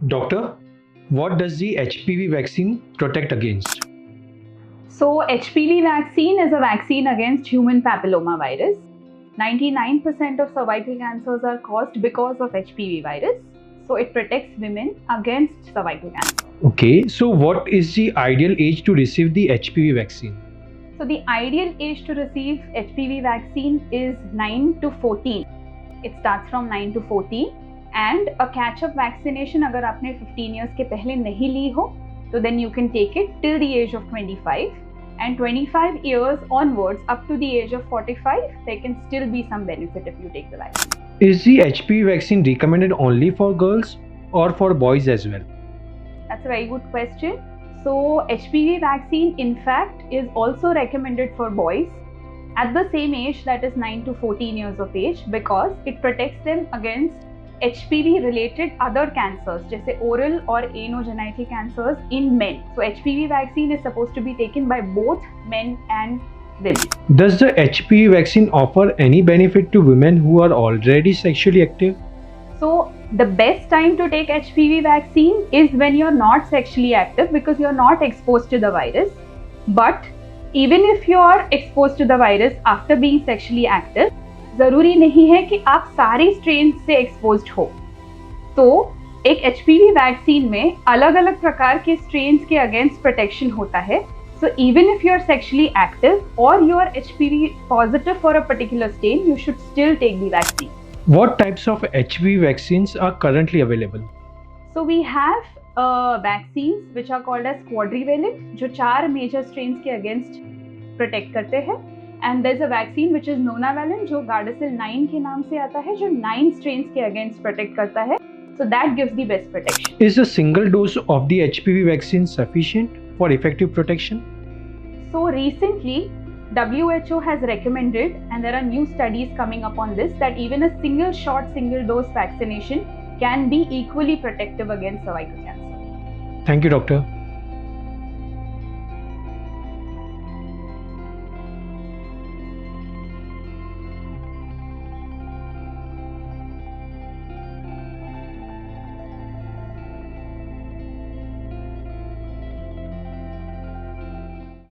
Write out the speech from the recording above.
Doctor, what does the HPV vaccine protect against? So, HPV vaccine is a vaccine against human papillomavirus. 99% of cervical cancers are caused because of HPV virus. So, it protects women against cervical cancer. Okay, so what is the ideal age to receive the HPV vaccine? So, the ideal age to receive HPV vaccine is 9 to 14. It starts from 9 to 14. And a catch-up vaccination अगर आपने 15 years के पहले नहीं ली हो, तो then you can take it till the age of 25. And 25 years onwards, up to the age of 45, there can still be some benefit if you take the vaccine. Is the HPV vaccine recommended only for girls or for boys as well? That's a very good question. So, HPV vaccine, in fact, is also recommended for boys at the same age, that is 9 to 14 years of age, because it protects them against HPV related other cancers, जैसे oral or anogenital cancers in men. So HPV vaccine is supposed to be taken by both men and women. Does the HPV vaccine offer any benefit to women who are already sexually active? So the best time to take HPV vaccine is when you're not sexually active, because you're not exposed to the virus. But even if you're exposed to the virus after being sexually active, जरूरी नहीं है कि आप सारे strain से exposed हो. तो एक HPV वैक्सीन में अलग अलग प्रकार के स्ट्रेन्स के अगेंस्ट प्रोटेक्शन होता है. So even if you are sexually active और you are HPV positive for a particular strain, you should still take the vaccine. What types of HPV vaccines are currently available? So we have vaccines which are called as quadrivalent, जो 4 major strains के against protect करते हैं. And there's a vaccine which is nonavalent, जो Gardasil 9 के नाम से आता है, जो 9 strains के against protect करता है. So that gives the best protection. Is a single dose of the HPV vaccine sufficient for effective protection? So recently, WHO has recommended, and there are new studies coming up on this, that even a single dose vaccination can be equally protective against cervical cancer. Thank you, doctor.